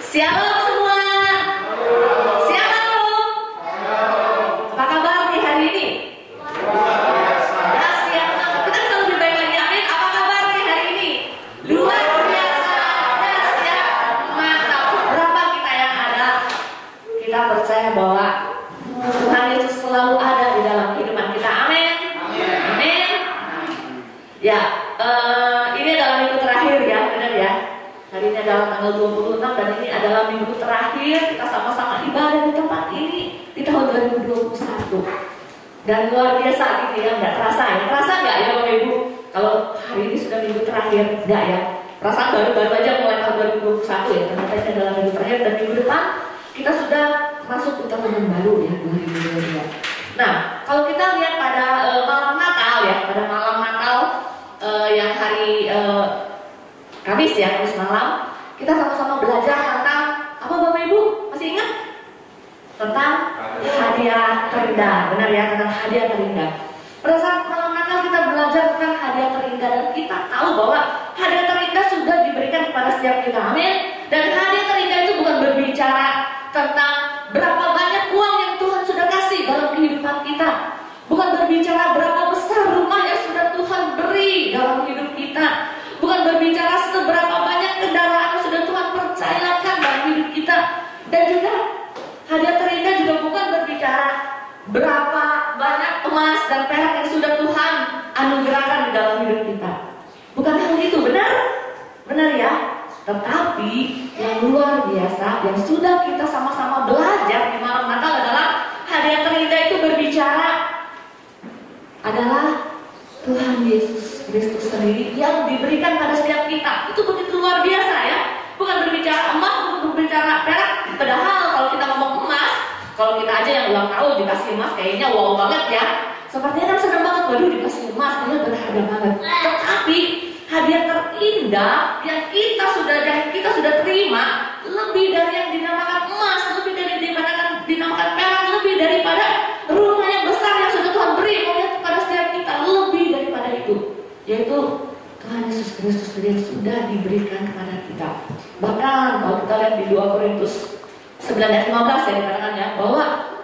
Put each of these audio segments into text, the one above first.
Shalom semua. Shalom. Apa kabar nih hari ini? Ya, siap. Kita bisa lebih baik lagi. Amin. Apa kabar nih hari ini? Luar biasa. Ya, siap. Mantap. Berapa kita yang ada? Kita percaya bahwa Tuhan Yesus selalu ada di dalam kehidupan kita. Amin. Amin. Ya, ini adalah minggu terakhir ya, benar ya. Hari ini adalah tanggal 26 dan ini adalah minggu terakhir kita sama-sama ibadah di tempat ini di tahun 2021. Dan luar biasa gitu ya, nggak terasa ya? Terasa nggak ya Bapak Ibu? Kalau hari ini sudah minggu terakhir, nggak ya? Perasaan baru-baru aja mulai tahun 2021 ya, ternyata ini adalah minggu terakhir dan minggu depan kita sudah masuk ke tahun yang baru ya, 2022. Nah, kalau kita lihat pada malam Natal ya, pada malam Natal yang hari Kamis ya, Kamis malam, kita sama-sama belajar tentang apa Bapak Ibu? Masih ingat? Tentang hadiah terindah, benar ya, tentang hadiah terindah. Pada saat malam Natal kita belajar tentang hadiah terindah dan kita tahu bahwa hadiah terindah sudah diberikan kepada setiap kita, amin. Dan hadiah terindah itu bukan berbicara tentang berapa banyak uang yang Tuhan sudah kasih dalam kehidupan kita, bukan berbicara berapa besar rumah yang sudah Tuhan beri dalam hidup kita, bukan berbicara seberapa banyak kendaraan yang sudah Tuhan percayakan dalam hidup kita. Dan juga hadiah terindah juga bukan berbicara berapa banyak emas dan perak yang sudah Tuhan anugerahkan di dalam hidup kita. Bukan hal itu, benar? Benar ya? Tetapi yang luar biasa yang sudah kita sama-sama belajar di malam Natal adalah hadiah terindah itu berbicara adalah Tuhan Yesus Kristus sendiri yang diberikan pada setiap kita. Itu begitu luar biasa ya. Bukan berbicara emas, bukan berbicara perak. Padahal kalau kita ngomong emas, kalau kita aja yang ulang tahun dikasih emas kayaknya wow banget ya. Sepertinya kan senang banget, waduh dikasih emas, kayaknya berharga banget. Tetapi hadiah terindah yang kita sudah terima lebih dari yang dinamakan emas, lebih dari dinamakan perak, lebih daripada rumah yang besar yang sudah Tuhan beri kepada setiap kita, lebih daripada itu, yaitu Tuhan Yesus Kristus sendiri sudah diberikan kepada kita. Bahkan kalau kita lihat di 2 Korintus 9 ayat 15 ya dikatakan ya, bahwa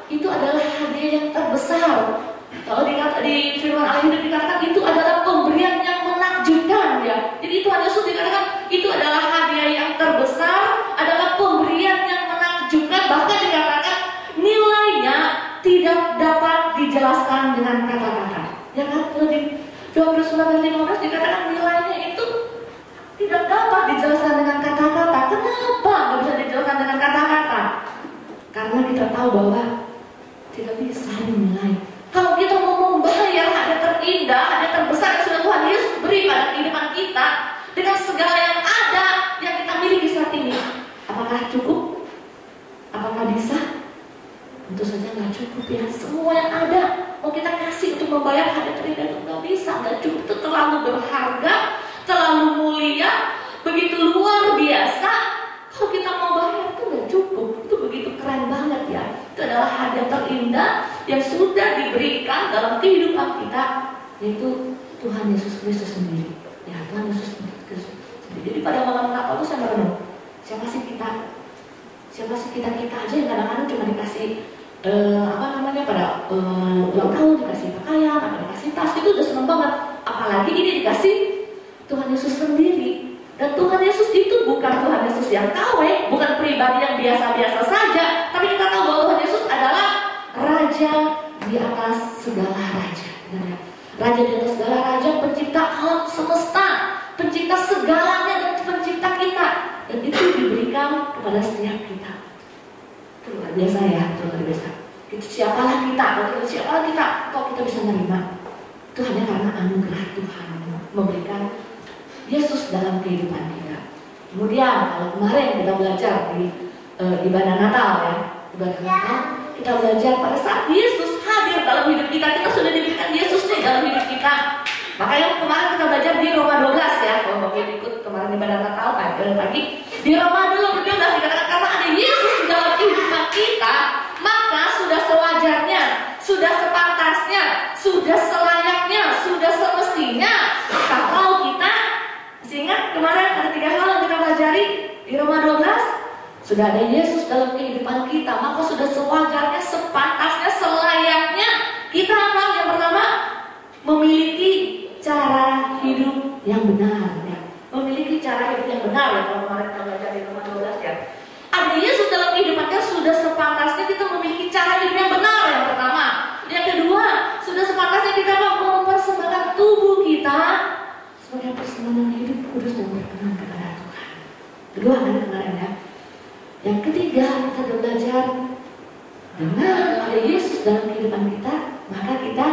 itu adalah hadiah yang terbesar. Kalau di firman Allah hidup dikatakan itu adalah pemberian yang menakjubkan ya. Jadi Tuhan Yesus dikatakan itu adalah hadiah yang terbesar, adalah pemberian yang menakjubkan. Bahkan dikatakan nilainya tidak dapat dijelaskan dengan kata-kata. Ya kan? Kalau di 2 Korintus 9 ayat 15 dikatakan nilainya itu tidak dapat dijelaskan dengan kata-kata. Kenapa nggak bisa dijelaskan dengan kata-kata? Karena kita tahu bahwa tidak bisa dinilai. Kalau kita mau membayar hadiah terindah, hadiah terbesar yang sudah Tuhan Yesus beri pada kehidupan kita dengan segala yang ada yang kita miliki saat ini, apakah cukup? Apakah bisa? Tentu saja nggak cukup ya. Semua yang ada mau kita kasih untuk membayar hadiah terindah itu nggak bisa, nggak cukup. Itu terlalu berharga, terlalu mulia, begitu luar biasa. Kalau kita mau bayar itu nggak cukup. Itu begitu keren banget ya. Itu adalah hadiah terindah yang sudah diberikan dalam kehidupan kita, yaitu Tuhan Yesus Kristus sendiri. Ya, Tuhan Yesus Kristus sendiri. Jadi pada malam Natal itu saya merenung, siapa sih kita? Siapa sih kita aja yang kadang-kadang cuma dikasih pada ulang tahun dikasih pakaian, apa dikasih tas, itu udah seneng banget. Apalagi ini dikasih Tuhan Yesus sendiri. Dan Tuhan Yesus itu bukan Tuhan Yesus yang KW, bukan pribadi yang biasa-biasa saja, tapi kita tahu bahwa Tuhan Yesus adalah Raja di atas segala raja. Raja di atas segala raja, pencipta alam semesta, pencipta segalanya dan pencipta kita. Dan itu diberikan kepada setiap kita. Itu luar biasa ya, itu luar biasa. Siapalah kita, kalau kita bisa menerima. Itu hanya karena anugerah Tuhan memberikan Yesus dalam kehidupan kita. Kemudian kalau kemarin kita belajar di ibadah Natal ya, ibadah Natal kita belajar pada saat Yesus hadir dalam hidup kita, kita sudah diberikan Yesus nih dalam hidup kita. Makanya kemarin kita belajar di Roma 12 ya, kalau Bapak ikut kemarin ibadah Natal pagi, di Roma 12 dikatakan karena ada Yesus di dalam kehidupan kita, maka sudah sewajarnya, sudah sepantasnya, sudah selayaknya, sudah semestinya kalau kita, ingat kemarin ada 3 hal yang kita pelajari di Roma 12. sudah ada Yesus dalam kehidupan kita, maka sudah sewajarnya, sepantasnya, selayaknya kita apa? Yang pertama, memiliki cara hidup yang benar ya. Memiliki cara hidup yang benar ya. Kalau kemarin kita belajar di Roma 12 ya, ada Yesus dalam kehidupan kita, sudah sepantasnya kita memiliki cara hidup yang benar yang pertama. Yang kedua, sudah sepantasnya kita mempersembahkan tubuh kita sebagai persembahan hidup kudus dan berkenan kepada Tuhan. Kedua kan kemarin ya. Yang ketiga, kita sudah belajar dengan ada Yesus dalam kehidupan kita, maka kita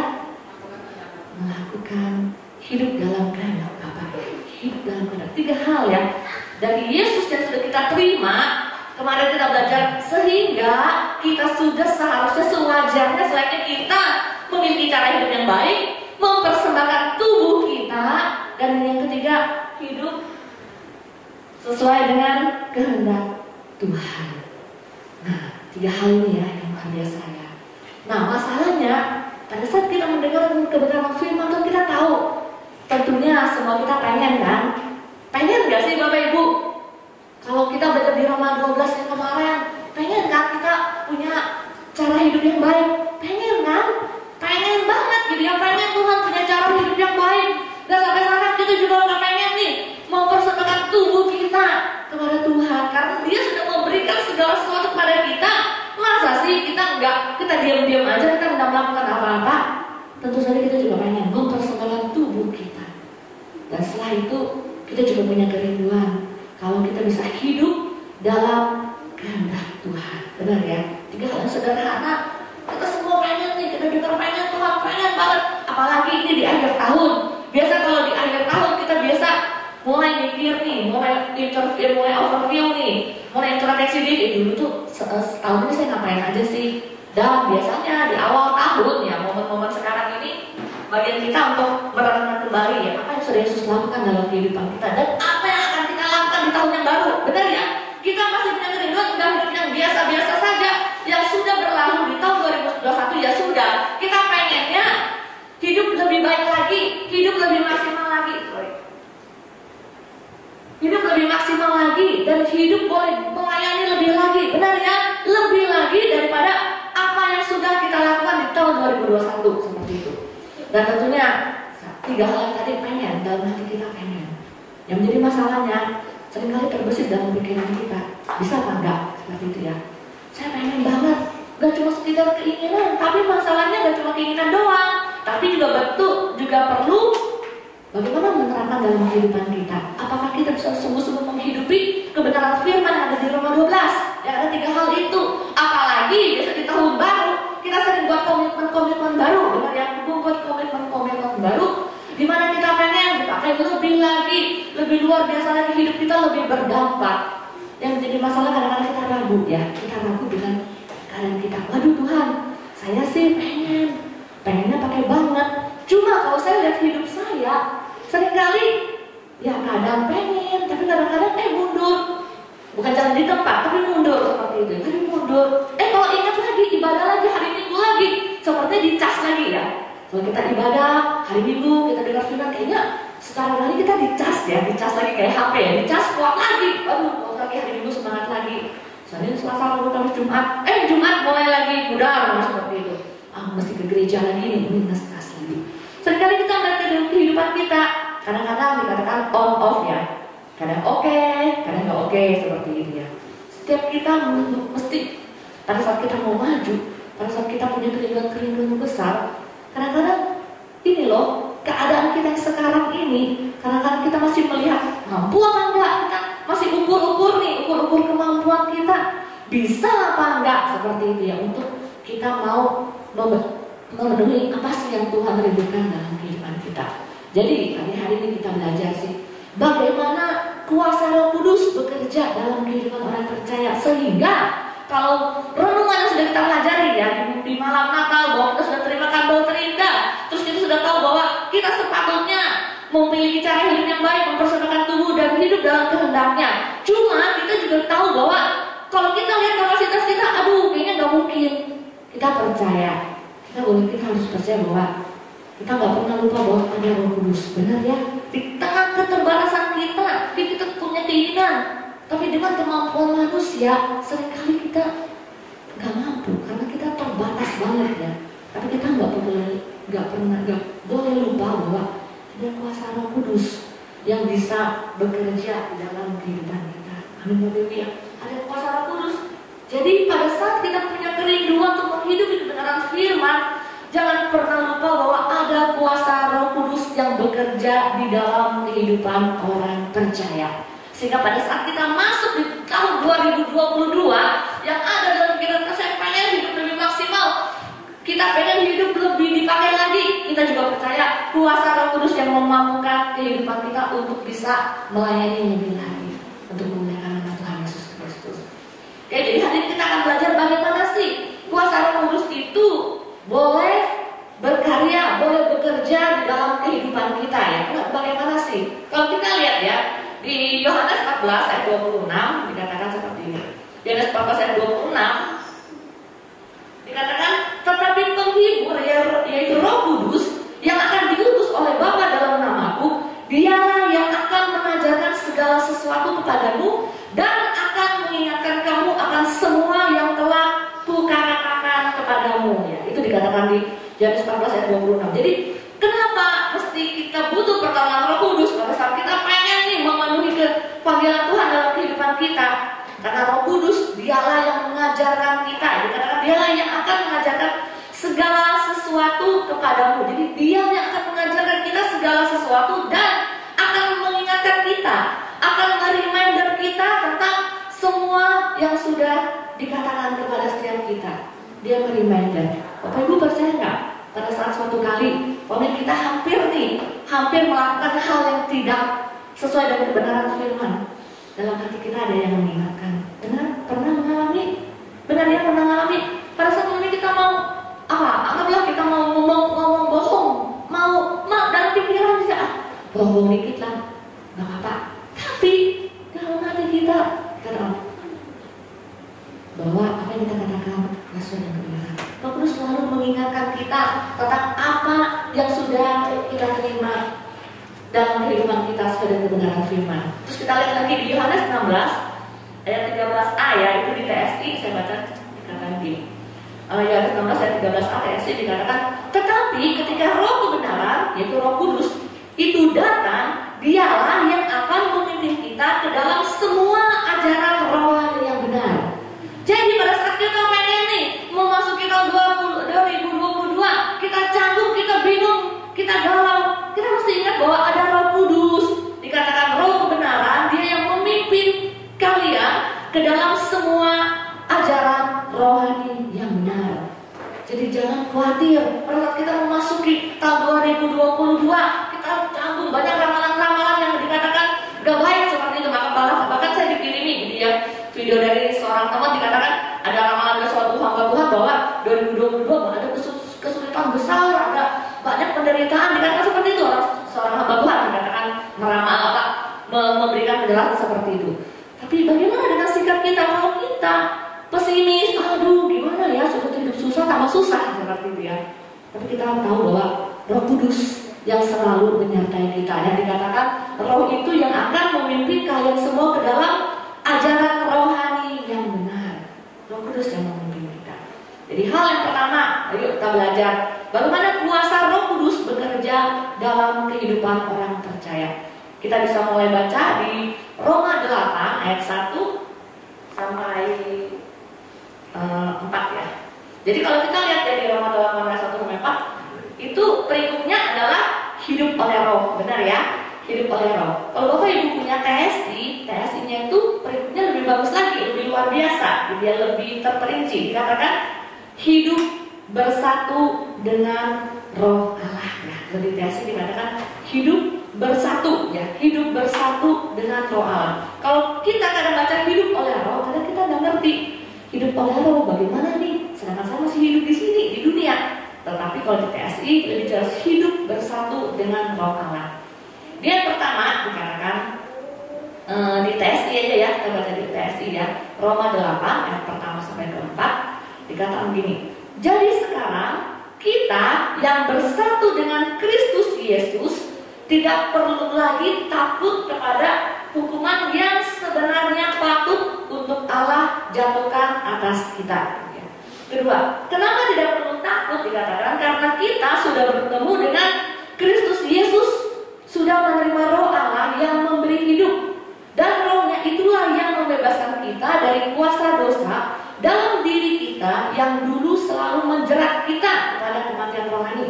melakukan hidup dalam kehendak Bapa. Hidup dalam kehendak. 3 hal ya. Dari Yesus yang sudah kita terima, kemarin kita belajar, sehingga kita sudah seharusnya, sewajarnya, selayaknya kita memiliki cara hidup yang baik, mempersembahkan tubuh kita, dan yang ketiga, hidup sesuai dengan kehendak Tuhan. Nah, 3 hal ini ya yang luar biasa ya. Nah, masalahnya pada saat kita mendengar kebenaran firman Tuhan, kita tahu tentunya semua kita pengen kan? Pengen gak sih Bapak Ibu? Kalau kita belajar di Roma 12 yang kemarin, pengen kan kita punya cara hidup yang baik? Pengen kan? Pengen banget gitu ya, pengen Tuhan punya cara hidup yang baik. Dan sampai sekarang kita juga gak pengen nih mempersembahkan tubuh kita kepada Tuhan, karena Dia sudah memberikan segala sesuatu kepada kita. Masa sih kita diam-diam aja, kita tidak melakukan apa-apa? Tentu saja kita juga pengen mempersembahkan tubuh kita. Dan setelah itu kita juga punya kerinduan kalau kita bisa hidup dalam kehendak Tuhan. Benar ya? 3 hal yang sederhana. Kita semua pengen nih, kita dengar pengen Tuhan, pengen banget. Apalagi ini di akhir tahun. Biasa kalau di akhir tahun kita biasa mulai mikir nih, mulai interview, mulai overview nih, mulai introspeksi diri. Dulu tuh setahun ini saya ngapain aja sih? Dan biasanya di awal tahun ya, momen-momen sekarang ini bagian kita untuk merenungkan kembali ya, apa yang sudah Yesus lakukan dalam kehidupan kita dan apa yang akan kita lakukan di tahun yang baru. Benar ya? Kita masih punya kerinduan udah hidup yang biasa-biasa saja, yang sudah berlalu di tahun 2021 ya sudah. Kita pengennya hidup lebih baik lagi, hidup lebih maksimal lagi. Hidup lebih maksimal lagi dan hidup boleh melayani lebih lagi. Benar ya? Lebih lagi daripada apa yang sudah kita lakukan di tahun 2021 seperti itu. Dan tentunya 3 hal yang tadi pengen, dalam hati kita pengen. Yang menjadi masalahnya seringkali terbesit dalam pikiran kita. Bisa apa enggak? Seperti itu ya. Saya pengen banget. Gak cuma sekedar keinginan, tapi masalahnya gak cuma keinginan doang, tapi juga perlu bagaimana menerapkan dalam kehidupan kita. Apakah kita bisa sungguh-sungguh menghidupi kebenaran firman yang ada di Roma 12? Ya, ada 3 hal itu. Apalagi biasa di tahun baru kita sering buat komitmen-komitmen baru. Benar ya? Buat komitmen-komitmen baru di mana kita pengen dipakai lebih lagi, lebih luar biasa lagi, hidup kita lebih berdampak. Yang menjadi masalah kadang-kadang kita ragu ya. Kita ragu dengan keadaan kita. Waduh Tuhan, saya sih pengennya pakai banget. Cuma kalau saya lihat hidup saya, seringkali ya kadang pengen, tapi kadang-kadang mundur. Bukan jalan di tempat, tapi mundur seperti itu. Tapi mundur. Kalau ingat lagi, ibadah lagi, hari Minggu lagi, seperti dicas lagi ya. Kalau kita ibadah, hari Minggu, kita dengar firman, kayaknya sekarang lagi kita dicas ya. Dicas lagi kayak HP ya, dicas kuat lagi. Kuat lagi, hari Minggu semangat lagi. Senin, Selasa, Rabu, Kamis, Jumat. Jumat mulai lagi mudar, seperti itu. Mesti ke gereja lagi nih, ini nges-nges lagi. Seringkali kita melihat kehidupan kita, kadang-kadang dikatakan on off ya. Kadang oke, kadang nggak oke, seperti itu ya. Setiap kita mesti pada saat kita mau maju, pada saat kita punya kerinduan besar, kadang-kadang ini loh, keadaan kita yang sekarang ini, kadang-kadang kita masih melihat mampu apa enggak, kita masih ukur kemampuan kita, bisa apa enggak, seperti itu ya, untuk kita mau memenuhi apa sih yang Tuhan rindukan dalam kehidupan kita. Jadi hari-hari ini kita belajar sih bagaimana kuasa Roh Kudus bekerja dalam kehidupan orang percaya, sehingga kalau renungan yang sudah kita pelajari ya di malam Natal, bahwa kita sudah terima kabel terindah, terus kita sudah tahu bahwa kita sepatutnya memiliki cara hidup yang baik, mempersembahkan tubuh dan hidup dalam kehendaknya. Cuma kita juga tahu bahwa kalau kita lihat kapasitas kita, kayaknya nggak mungkin. Kita percaya, kita harus percaya bahwa kita nggak pernah lupa bahwa ada Roh Kudus. Benar ya? Di tengah keterbatasan kita punya keinginan, Tapi dengan kemampuan manusia, seringkali kita nggak mampu karena kita terbatas banget ya. Tapi kita nggak boleh lupa bahwa ada kuasa Roh Kudus yang bisa bekerja di dalam kehidupan kita. Amin, haleluya. Ada kuasa Roh Kudus. Jadi pada saat kita punya kerinduan untuk menghidupi kebenaran firman, jangan pernah lupa bahwa ada kuasa Roh Kudus yang bekerja di dalam kehidupan orang percaya. Sehingga pada saat kita masuk di tahun 2022 yang ada dalam pikiran kita, saya pengen hidup lebih maksimal, kita pengen hidup lebih dipakai lagi, kita juga percaya kuasa Roh Kudus yang memampukan kehidupan kita untuk bisa melayani lebih lagi, untuk memuliakan nama Tuhan Yesus Kristus. Oke, jadi hari ini kita akan belajar bagaimana sih kuasa Roh Kudus itu boleh berkarya, boleh bekerja di dalam kehidupan kita ya. Bagaimana sih? Kalau kita lihat ya, di Yohanes 14 ayat 26 dikatakan seperti ini. Yohanes 14 ayat 26 dikatakan, tetapi penghibur yaitu Roh Kudus yang akan diutus oleh Bapa dalam namaku, dialah yang akan mengajarkan segala sesuatu kepadamu dan akan mengingatkan kamu akan semua yang telah kukatakan kepadamu ya. Itu dikatakan di Yohanes 14 ayat 26. Jadi kenapa mesti kita butuh pertolongan Roh Kudus pada saat kita pengen nih memenuhi panggilan Tuhan dalam kehidupan kita? Karena Roh Kudus dialah yang mengajarkan kita. Dikatakan dialah yang akan mengajarkan segala sesuatu kepadamu. Jadi dia yang akan mengajarkan kita segala sesuatu dan akan mengingatkan kita, akan reminder kita tentang semua yang sudah dikatakan kepada setiap kita. Dia reminder. Bapak Ibu percaya nggak? Pada saat suatu kali, kita hampir melakukan hal yang tidak sesuai dengan kebenaran firman. Dalam hati kita ada yang mengingatkan. Pernah mengalami? Benar ya, pernah mengalami. Pada saat ini kita mau anggaplah kita mau ngomong bohong, mau dalam pikiran bisa bohong dikit lah, nggak apa-apa. Tapi dalam hati kita tahu bahwa apa yang kita katakan sesuai dengan kebenaran. Roh Kudus selalu mengingatkan kita tentang apa yang sudah kita terima dalam kehidupan kita sesuai dengan kebenaran firman. Terus kita lihat lagi di Yohanes 16 ayat 13a ya, itu di TSI saya baca dikatakan gini. Yohanes 16 ayat 13a TSI dikatakan, tetapi ketika Roh kebenaran yaitu Roh Kudus itu datang, dialah yang akan memimpin kita ke dalam semua ajaran rohani yang benar. Jadi pada saat kita pengen nih memasuki tahun 2022, kita canggung, kita bingung, kita galau, kita mesti ingat bahwa ada Roh Kudus. Dikatakan Roh kebenaran, dia yang memimpin kalian ke dalam semua ajaran rohani yang benar. Jadi jangan khawatir pada saat kita memasuki tahun 2022, kita canggung banyak ramalan-ramalan yang dikatakan gak baik seperti itu. Bahkan saya dikirimi gitu ya, video dari seorang teman dikatakan ada ramalan dari suatu hamba Tuhan bahwa 2022 ada kesulitan besar, ada banyak penderitaan, dikatakan seperti itu. Seorang hamba Tuhan dikatakan meramal memberikan penjelasan seperti itu. Tapi bagaimana dengan sikap kita? Kalau kita pesimis, aduh gimana ya, sudah hidup susah tambah susah seperti itu ya. Tapi kita tahu bahwa Roh Kudus yang selalu menyertai kita, yang dikatakan Roh itu yang akan memimpin kalian semua ke dalam ajaran rohani yang benar. Roh Kudus yang memimpin kita. Jadi hal yang pertama, ayo kita belajar bagaimana kuasa Roh Kudus bekerja dalam kehidupan orang percaya. Kita bisa mulai baca di Roma 8 ayat 1 sampai 4 ya. Jadi kalau kita lihat dari Roma 8 ayat 1 sampai 4, itu perikopnya adalah hidup oleh Roh, benar ya? Hidup oleh Roh. Kalau Bapak Ibu punya TSI-nya itu perikopnya lebih bagus lagi, lebih luar biasa, dia lebih terperinci. Dikatakan hidup bersatu dengan Roh Allah. Ya, lebih TSI dikatakan hidup bersatu ya, hidup bersatu dengan Roh Allah. Kalau kita kadang baca hidup oleh Roh, kadang kita nggak ngerti hidup oleh Roh bagaimana nih, sedangkan saya masih hidup di sini di dunia. Tetapi kalau di TSI lebih jelas hidup bersatu dengan Roh Allah. Dia yang pertama dikatakan di TSI aja ya, kita baca di TSI ya, Roma 8 ayat pertama sampai ke-4 dikatakan begini. Jadi sekarang kita yang bersatu dengan Kristus Yesus tidak perlu lagi takut kepada hukuman yang sebenarnya patut untuk Allah jatuhkan atas kita. Kedua, kenapa tidak perlu takut dikatakan? Karena kita sudah bertemu dengan Kristus Yesus, sudah menerima Roh Allah yang memberi hidup, dan Roh-Nya itulah yang membebaskan kita dari kuasa dosa dalam diri kita yang dulu selalu menjerat kita kepada kematian rohani.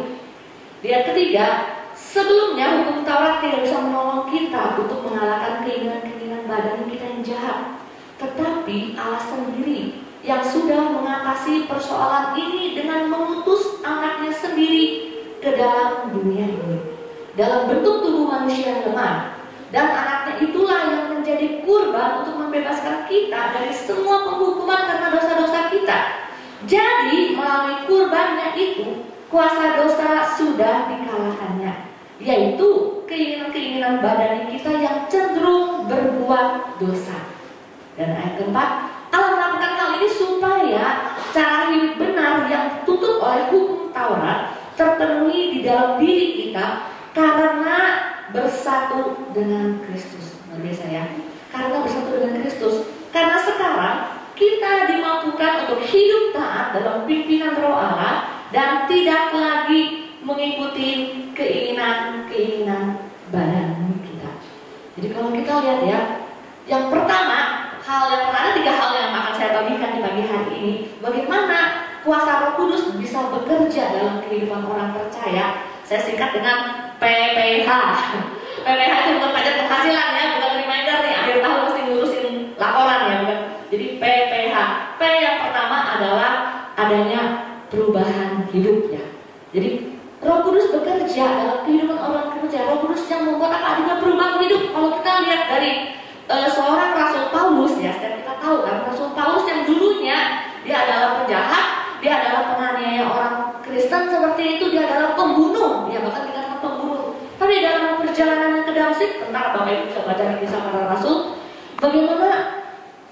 Lihat ketiga, sebelumnya hukum Taurat tidak bisa menolong kita untuk mengalahkan keinginan-keinginan badan kita yang jahat, tetapi Allah sendiri yang sudah mengatasi persoalan ini dengan mengutus anaknya sendiri ke dalam dunia ini dalam bentuk tubuh manusia yang lemah, dan anaknya itulah yang menjadi kurban untuk membebaskan kita dari semua penghukuman karena dosa-dosa kita. Jadi melalui kurbannya itu kuasa dosa sudah dikalahkannya, yaitu keinginan-keinginan badan kita yang cenderung berbuat dosa. Dan ayat keempat, Allah melakukan hal ini supaya cara hidup benar yang tutup oleh hukum Taurat terpenuhi di dalam diri kita karena bersatu dengan Kristus. Luar biasa ya. Karena bersatu dengan Kristus. Karena sekarang kita dimampukan untuk hidup taat dalam pimpinan Roh Allah dan tidak lagi mengikuti keinginan-keinginan badan kita. Jadi kalau kita lihat ya, yang pertama, ada 3 hal yang akan saya bagikan di pagi hari ini. Bagaimana kuasa Roh Kudus bisa bekerja dalam kehidupan orang percaya. Saya singkat dengan PPH. PPH itu bukan pajak penghasilan ya, bukan reminder nih akhir tahun mesti ngurusin laporan ya, bukan. Jadi PPH. P yang pertama adalah adanya perubahan hidup ya. Jadi Roh Kudus bekerja dalam kehidupan orang percaya. Roh Kudus yang membuat adanya perubahan hidup. Kalau kita lihat dari seorang Rasul Paulus ya, setiap kita tahu kan Rasul Paulus yang dulunya dia adalah penjahat, dia adalah penganiaya orang Kristen seperti itu, dia adalah pembunuh, ya bahkan dikatakan pembunuh. Tapi dalam perjalanannya ke Damsyik, tentang Bapak Ibu bisa baca di Kisah Para Rasul, bagaimana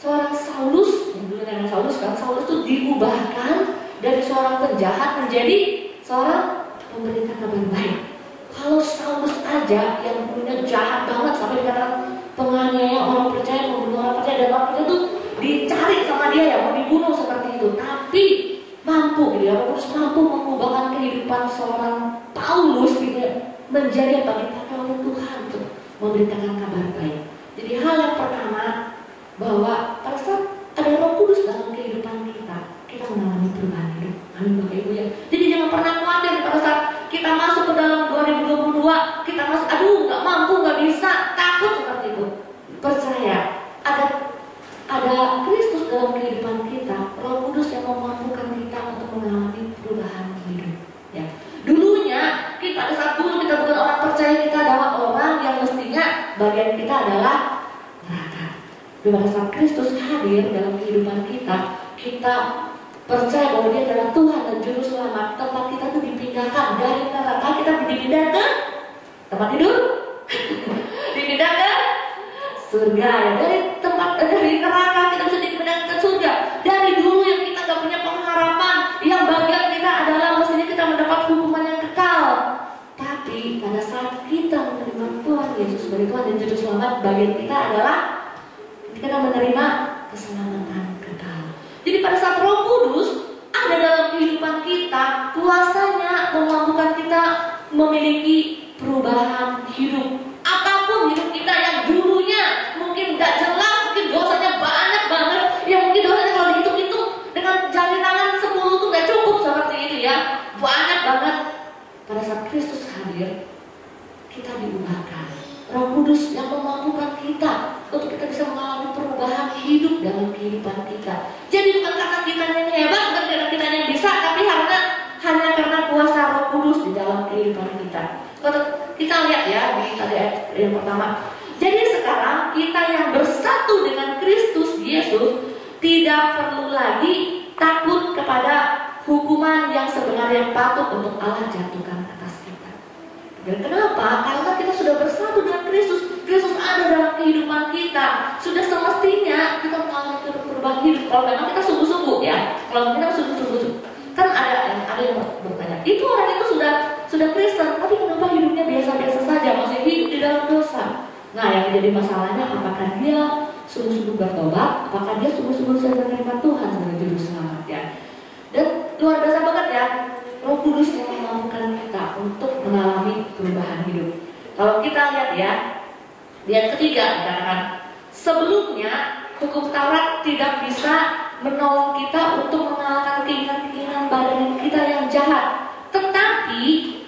seorang Saulus, yang dulu namanya Saulus kan, Saulus itu diubahkan dari seorang penjahat menjadi seorang pemberita kabar baik. Kalau Saulus aja yang dulunya jahat banget sampai dikatakan penganiaya orang percaya, membunuh orang percaya, dan orang percaya itu dicari sama dia ya, mau dibunuh seperti itu. Tapi mampu gitu ya, Roh Kudus mampu mengubahkan kehidupan seorang Paulus gitu ya, menjadi bagi dipakai oleh Tuhan untuk memberitakan kabar baik. Jadi hal yang pertama, bahwa pada saat ada Roh Kudus dalam kehidupan kita mengalami perubahan hidup. Amin Bapak Ibu ya. Jadi jangan pernah khawatir pada saat kita masuk ke dalam 2022, kita masuk, aduh nggak mampu, nggak bisa, takut seperti itu. Percaya, ada Kristus dalam kehidupan kita, Roh Kudus yang memampukan kita untuk mengalami perubahan hidup. Ya. Dulunya kita pada saat dulu kita bukan orang percaya, kita adalah orang yang mestinya bagian kita adalah neraka. Pada saat Kristus hadir dalam kehidupan kita percaya bahwa Dia adalah Tuhan dan Juru Selamat, tempat kita tuh dipindahkan dari neraka, kita dipindah ke tempat tidur, dipindah ke surga ya. Dari neraka kita bisa dipindahkan ke surga. Dari dulu yang kita gak punya pengharapan, yang bagian kita adalah mestinya kita mendapat hukuman yang kekal. Tapi pada saat kita menerima Tuhan Yesus sebagai Tuhan dan Juru Selamat, bagian kita adalah kita menerima keselamatan kekal. Jadi pada saat Roh Kudus ada dalam kehidupan kita, kuasanya memampukan kita memiliki perubahan hidup. Apapun hidup kita yang dulunya mungkin gak jelas, mungkin dosanya banyak banget, ya mungkin dosanya kalau dihitung-hitung dengan jari tangan 10 tuh gak cukup seperti itu ya, banyak banget. Pada saat Kristus hadir, kita diubahkan. Roh Kudus yang memampukan kita untuk kita bisa mengalami perubahan hidup dalam kehidupan kita. Jadi bukan karena kita yang hebat, bukan karena kita yang bisa, tapi hanya karena kuasa Roh Kudus di dalam kehidupan kita. Kalau kita lihat ya di tadi ayat yang pertama. Jadi sekarang kita yang bersatu dengan Kristus Yesus tidak perlu lagi takut kepada hukuman yang sebenarnya patut untuk Allah jatuhkan atas kita. Dan kenapa? Karena kita sudah bersatu dengan Kristus. Kristus ada dalam kehidupan kita. Sudah semestinya kita mengalami perubahan hidup. Kalau memang kita sungguh-sungguh ya. Kalau kita sungguh-sungguh. Kan ada yang bertanya, itu orang itu sudah Kristen, tapi kenapa hidupnya biasa-biasa saja, masih hidup di dalam dosa? Nah, yang menjadi masalahnya apakah dia sungguh-sungguh bertobat, apakah dia sungguh-sungguh sudah menerima Tuhan sebagai juru selamat ya. Dan luar biasa banget ya, Roh Kudus yang memampukan kita untuk mengalami perubahan hidup. Kalau kita lihat ya, di ayat ketiga dikatakan, sebelumnya hukum Taurat tidak bisa menolong kita untuk mengalahkan keinginan-keinginan badan kita yang jahat. Tetapi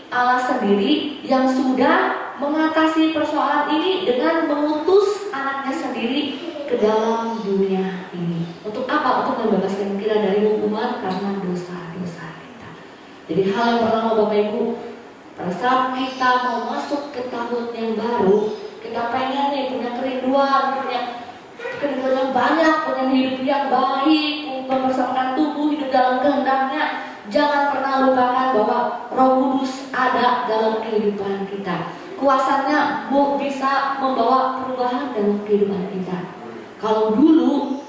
Allah sendiri yang sudah mengatasi persoalan ini dengan mengutus anaknya sendiri ke dalam dunia ini. Untuk apa? Untuk membebaskan kita dari hukuman karena dosa-dosa kita. Jadi hal yang pertama Bapak Ibu, pada saat kita mau masuk ke tahun yang baru, kita pengen nih punya kerinduan yang banyak, punya hidup yang baik, mempersembahkan tubuh, hidup dalam kehendaknya. Jangan pernah lupakan bahwa Roh Kudus ada dalam kehidupan kita. Kuasanya bisa membawa perubahan dalam kehidupan kita. Kalau dulu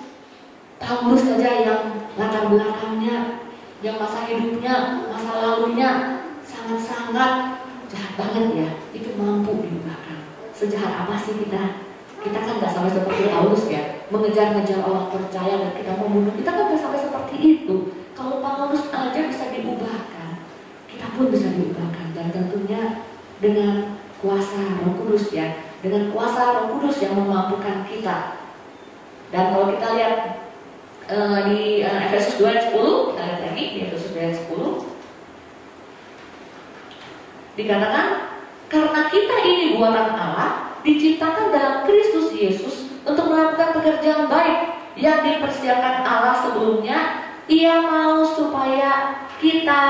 Paulus saja yang latar belakangnya, yang masa hidupnya, masa lalunya sangat-sangat jahat banget ya, itu mampu diubahkan. Sejahat apa sih kita? Kita kan nggak sampai seperti Paulus ya, mengejar-ngejar orang percaya dan kita membunuh. Kita kan nggak sampai seperti itu. Kalau Paulus aja bisa diubahkan, kita pun bisa diubahkan, dan tentunya dengan kuasa Roh Kudus ya, dengan kuasa Roh Kudus yang memampukan kita. Dan kalau kita lihat di Efesus 2 ayat 10, kita lihat lagi di Efesus 2 ayat 10, dikatakan, karena kita ini buatan Allah, diciptakan dalam Kristus Yesus untuk melakukan pekerjaan baik yang dipersiapkan Allah sebelumnya. Ia mau supaya kita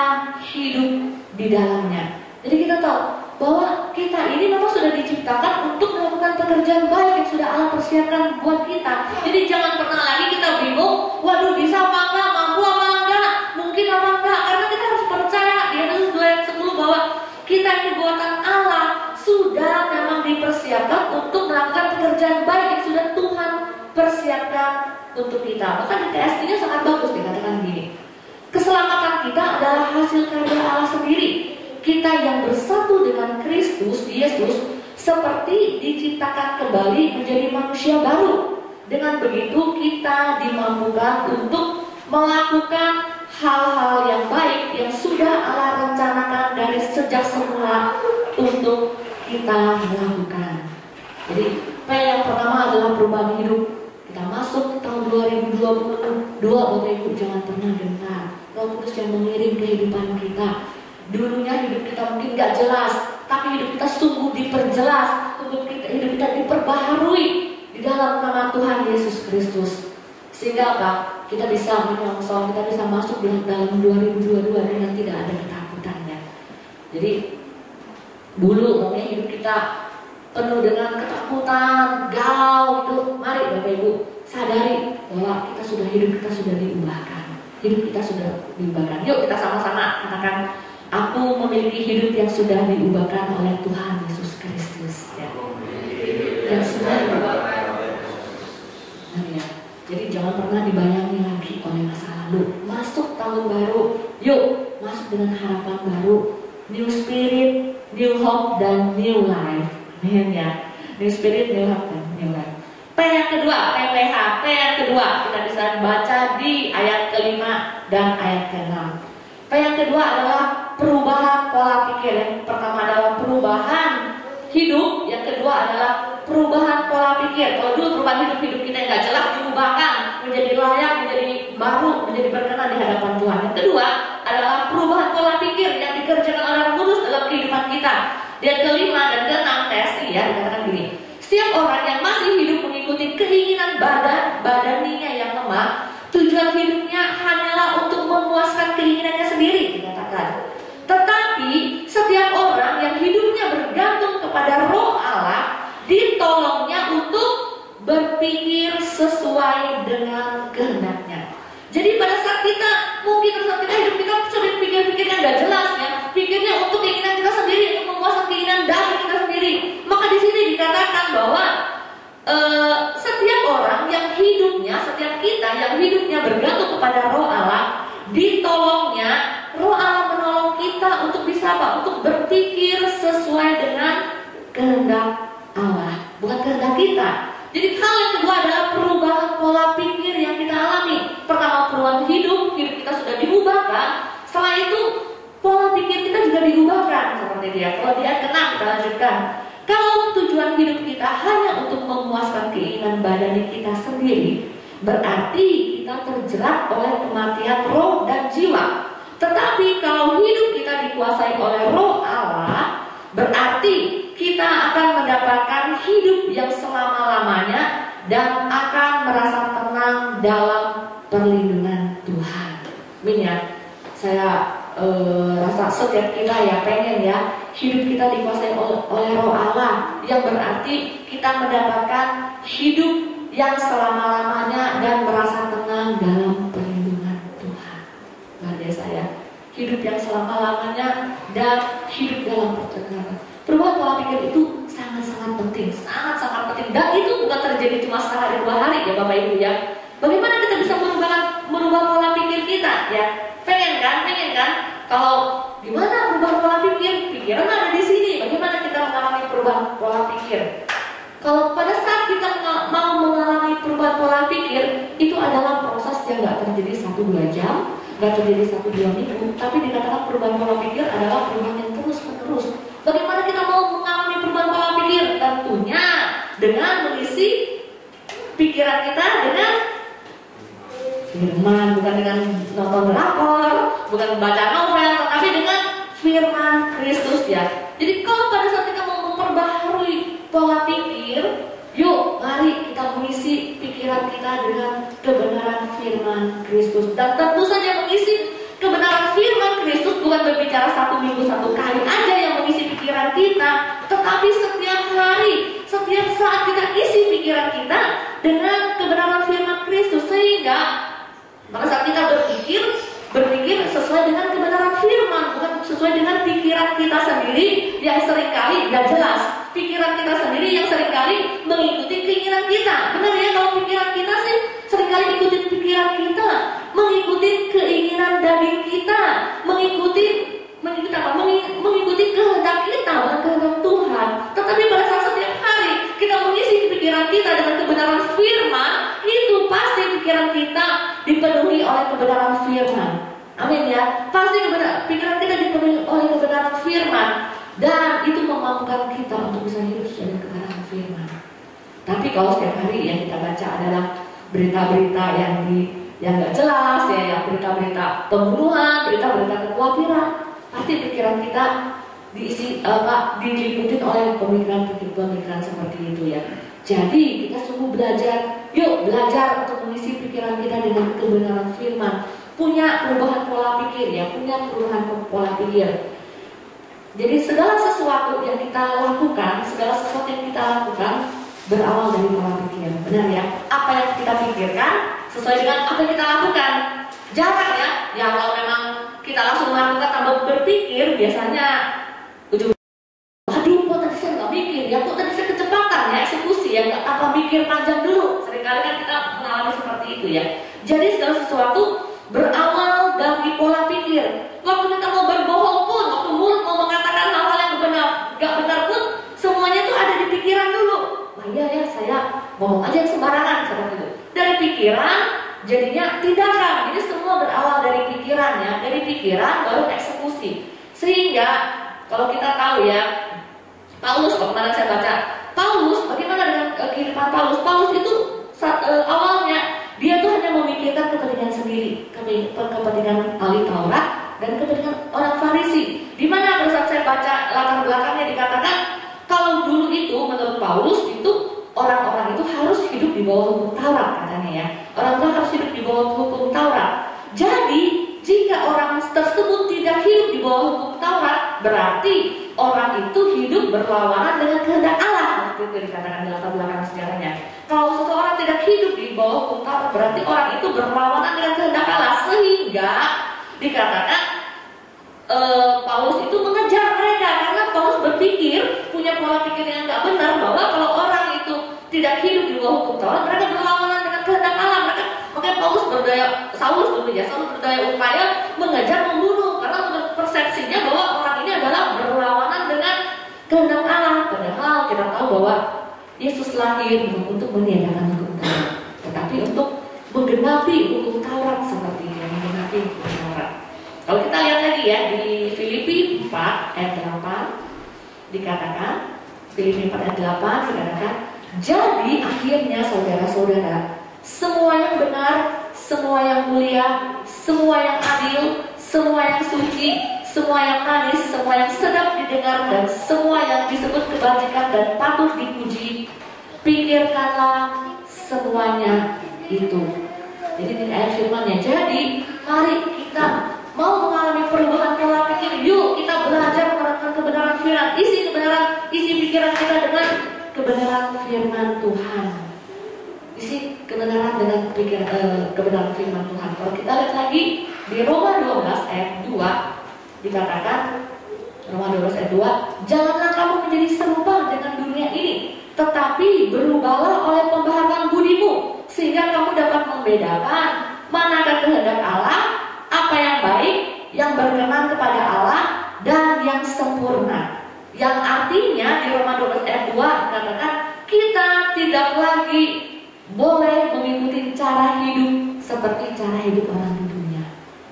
hidup di dalamnya. Jadi kita tahu bahwa kita ini memang sudah diciptakan untuk melakukan pekerjaan baik yang sudah Allah persiapkan buat kita. Jadi jangan pernah lagi kita bingung, waduh bisa apa enggak, mampu apa enggak, mungkin apa enggak. Karena kita harus percaya di Efesus 2 ayat 10 bahwa kita ini buatan Allah, sudah memang dipersiapkan untuk melakukan pekerjaan baik yang sudah Tuhan persiapkan untuk kita. Bahkan di TSD-nya sangat bagus dikatakan gini, keselamatan kita adalah hasil karya Allah sendiri. Kita yang bersatu dengan Kristus Yesus seperti diciptakan kembali menjadi manusia baru. Dengan begitu kita dimampukan untuk melakukan hal-hal yang baik yang sudah Allah rencanakan dari sejak semula untuk kita lakukan. Jadi P yang pertama adalah perubahan hidup. Kita masuk tahun 2022, Bapak Ibu jangan pernah dengar Roh Kudus yang mengirim kehidupan kita. Dulunya hidup kita mungkin gak jelas, tapi hidup kita sungguh diperjelas, hidup kita diperbaharui di dalam nama Tuhan Yesus Kristus. Sehingga apa? Kita bisa menyongsong, kita bisa masuk di dalam 2022 dengan tidak ada ketakutannya. Jadi dulu mungkin hidup kita penuh dengan ketakutan, galau itu. Mari Bapak Ibu sadari bahwa hidup kita sudah diubahkan. Hidup kita sudah diubahkan. Yuk kita sama-sama katakan, aku memiliki hidup yang sudah diubahkan oleh Tuhan Yesus Kristus ya. Yang sudah diubahkan. Nah, ya. Jadi jangan pernah dibayangi lagi oleh masa lalu. Masuk tahun baru, yuk masuk dengan harapan baru, new spirit, new hope, dan new life. Amin ya. New spirit, new hope, dan new life. P yang kedua, PPH. P yang kedua kita bisa baca di ayat kelima dan ayat ke-6. P yang kedua adalah perubahan pola pikir. Yang pertama adalah perubahan hidup, yang kedua adalah perubahan pola pikir. Kalau dulu perubahan hidup kita yang gak jelas diubahkan menjadi layak, menjadi baru, menjadi berkenan di hadapan Tuhan. Yang kedua adalah perubahan pola pikir yang dikerjakan oleh Roh Kudus dalam kehidupan kita. Dan kelima dan keenam TSI ya dikatakan gini, setiap orang yang masih hidup mengikuti keinginan badaninya yang lemah, tujuan hidupnya hanyalah untuk memuaskan keinginannya sendiri dikatakan. Tetapi setiap orang yang hidupnya bergantung kepada Roh Allah ditolongnya untuk berpikir sesuai dengan kehendaknya. Jadi pada saat kita hidup kita sering pikir-pikir yang gak jelas ya, pikirnya untuk keinginan kita sendiri, untuk memuaskan keinginan daging kita sendiri. Maka di sini dikatakan bahwa setiap kita yang hidupnya bergantung kepada Roh Allah, ditolongnya Roh Allah menolong kita untuk bisa apa? Untuk berpikir sesuai dengan kehendak Allah. bukan kehendak kita. Jadi hal yang kedua adalah perubahan pola pikir yang kita alami. Pertama perubahan hidup kita sudah diubahkan. Setelah itu pola pikir kita juga diubahkan seperti dia. Kalau dia kena kita lanjutkan. Kalau tujuan hidup kita hanya untuk memuaskan keinginan badan kita sendiri, berarti kita terjerat oleh kematian roh dan jiwa. Tetapi kalau hidup kita dikuasai oleh roh Allah, berarti kita akan mendapatkan hidup yang selama-lamanya dan akan merasa tenang dalam perlindungan Tuhan. Amin ya. Saya rasa setiap kita ya pengen ya hidup kita dikuasai oleh roh Allah, yang berarti kita mendapatkan hidup yang selama-lamanya dan merasa tenang dalam perlindungan Tuhan. Luar biasa ya. Hidup yang selama-lamanya dan hidup dalam pertengkaran. Perubahan pola pikir itu sangat-sangat penting, sangat-sangat penting. Dan itu bukan terjadi cuma sehari dua hari ya Bapak Ibu ya. Bagaimana kita bisa merubah pola pikir kita ya? Pengen kan? Kalau gimana perubahan pola pikir? Pikiran ada di sini. Bagaimana kita mengalami perubahan pola pikir? Kalau pada saat kita mau mengalami perubahan pola pikir, itu adalah proses yang nggak terjadi 1-2 jam, nggak terjadi 1-2 minggu, tapi dikatakan perubahan pola pikir adalah perubahan yang terus-menerus. Bagaimana kita mau mengalami perubahan pola pikir? Tentunya dengan mengisi pikiran kita dengan firman, bukan dengan nonton drakor, bukan membaca novel, tapi dengan firman Kristus ya. Jadi kalau pada saat kita mau memperbaharui pola pikir, yuk mari kita mengisi pikiran kita dengan kebenaran firman Kristus. Dan tentu saja mengisi kebenaran firman Kristus bukan berbicara 1 minggu 1 kali aja yang mengisi pikiran kita, tetapi setiap hari, setiap saat kita isi pikiran kita dengan kebenaran firman Kristus, sehingga pada saat kita berpikir sesuai dengan kebenaran firman, bukan sesuai dengan pikiran kita sendiri yang seringkali gak jelas. Pikiran kita sendiri yang seringkali mengikuti keinginan kita. Benar ya, kalau pikiran kita sih seringkali ikuti pikiran kita, mengikuti keinginan daging kita, mengikuti kehendak kita, bukan kehendak Tuhan. Tetapi pada saat setiap hari kita mengisi pikiran kita dengan kebenaran firman, itu pasti pikiran kita dipenuhi oleh kebenaran firman. Amin ya. Pasti pikiran kita dipenuhi oleh kebenaran firman, dan itu memampukan kita untuk bisa hidup sesuai dengan kebenaran firman. Tapi kalau setiap hari yang kita baca adalah berita-berita yang nggak jelas ya, yang berita-berita pembunuhan, berita-berita kekhawatiran, pasti pikiran kita diliputin oleh pemikiran seperti itu ya. Jadi kita sungguh yuk belajar untuk mengisi pikiran kita dengan kebenaran firman, punya perubahan pola pikir ya, punya perubahan pola pikir. Jadi segala sesuatu yang kita lakukan berawal dari pola pikir, benar ya? Apa yang kita pikirkan sesuai dengan apa yang kita lakukan. Jarang ya kalau memang kita langsung melakukan tanpa berpikir, biasanya aduh kok tadi saya nggak mikir ya, kok tadi saya kecepatan ya eksekusi ya, nggak apa mikir panjang dulu. Seringkali kan kita mengalami seperti itu ya. Jadi segala sesuatu berawal dari pola pikir. Waktu kita mau berbohong pun, waktu mulut mau mengatakan hal-hal yang nggak benar pun, semuanya tuh ada di pikiran dulu. Wah iya ya, saya bohong aja sembarangan seperti itu. Dari pikiran jadinya tindakan. Jadi semua berawal dari pikiran ya. Dari pikiran baru eksekusi. Sehingga kalau kita tahu ya, Paulus, kemarin saya baca Paulus, bagaimana dengan kehidupan Paulus? Paulus itu awalnya dia tuh hanya memikirkan kepentingan sendiri, kepentingan ahli Taurat dan kepentingan orang Farisi. Di mana pada saat saya baca latar belakangnya dikatakan kalau dulu itu menurut Paulus itu orang-orang itu harus hidup di bawah hukum Taurat katanya ya. Orang itu harus hidup di bawah hukum Taurat. Jadi jika orang tersebut tidak hidup di bawah hukum Taurat, berarti orang itu hidup berlawanan dengan kehendak Allah. Itu dikatakan di latar belakang sejarahnya. Kalau seseorang tidak hidup di bawah hukum Taurat, berarti orang itu berlawanan dengan kehendak Allah. Sehingga dikatakan Paulus itu mengejar mereka, karena Paulus berpikir, punya pola pikir yang tidak benar, bahwa kalau orang itu tidak hidup di bawah hukum Taurat, mereka berlawanan dengan kehendak Allah. Makanya Saulus berdaya upaya mengejar, membunuh, karena menurut persepsinya bahwa orang ini adalah berlawanan dengan kehendak Allah. Padahal kita tahu bahwa Yesus lahir bukan untuk meniadakan hukum Taurat, tetapi untuk menggenapi hukum Taurat seperti yang menggenapi hukum Taurat. Kalau kita lihat lagi ya di Filipi 4 ayat 8 dikatakan, Filipi 4 ayat 8 dikatakan, jadi akhirnya saudara-saudara, semua yang benar, semua yang mulia, semua yang adil, semua yang suci, semua yang manis, semua yang sedap didengar, dan semua yang disebut kebajikan dan patut dipuji, pikirkanlah semuanya itu. Jadi ini ayat firman-Nya. Jadi mari kita mau mengalami perubahan pola pikir, yuk kita belajar menerapkan kebenaran firman, isi pikiran kita dengan kebenaran firman Tuhan. Isi kebenaran dengan kebenaran firman Tuhan. Kalau kita lihat lagi di Roma 12 ayat 2 dikatakan, Roma 12 ayat 2, janganlah kamu menjadi serupa dengan dunia ini, tetapi berubahlah oleh pembaharuan budimu, sehingga kamu dapat membedakan manakah kehendak Allah, apa yang baik, yang berkenan kepada Allah, dan yang sempurna. Yang artinya di Roma 12 ayat 2 dikatakan, kita tidak lagi boleh mengikuti cara hidup seperti cara hidup orang di dunia.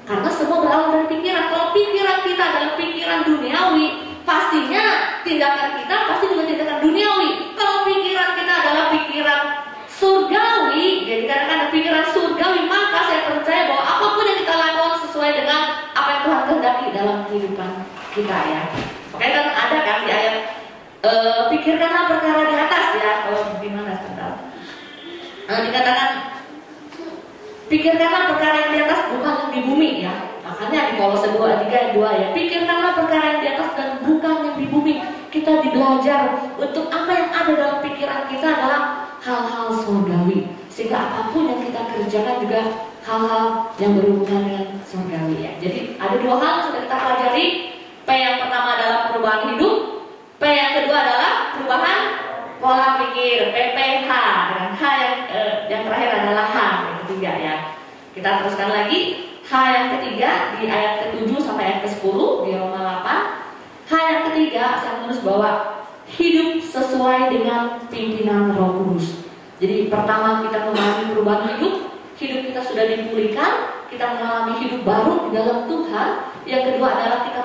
Karena semua berawal dari pikiran. Kalau pikiran kita adalah pikiran duniawi, pastinya tindakan kita pasti juga tindakan duniawi. Kalau pikiran kita adalah pikiran surgawi, jadi kadang-kadang pikiran surgawi, maka saya percaya bahwa apapun yang kita lakukan sesuai dengan apa yang Tuhan kehendaki dalam kehidupan kita ya. Makanya kan ada kan di ayat pikirkanlah perkara di atas ya. Kalau gimana sebentar? Dikatakan pikirkanlah perkara yang di atas, bukan yang di bumi ya. Makanya di Kolose 2:3-2 ya, pikirkanlah perkara yang di atas dan bukan yang di bumi. Kita dibelajar untuk apa yang ada dalam pikiran kita adalah hal-hal surgawi, sehingga apapun yang kita kerjakan juga hal-hal yang berhubungan dengan surgawi ya. Jadi ada dua hal yang sudah kita pelajari. P yang pertama adalah perubahan hidup, P yang kedua adalah perubahan pola pikir, PPH, dan H yang terakhir adalah H yang ketiga ya. Kita teruskan lagi. H yang ketiga di ayat ke-7 sampai ayat ke-10 di Roma 8. H yang ketiga saya menulis bahwa hidup sesuai dengan pimpinan Roh Kudus. Jadi pertama kita mengalami perubahan hidup kita sudah dipulihkan, kita mengalami hidup baru di dalam Tuhan. Yang kedua adalah kita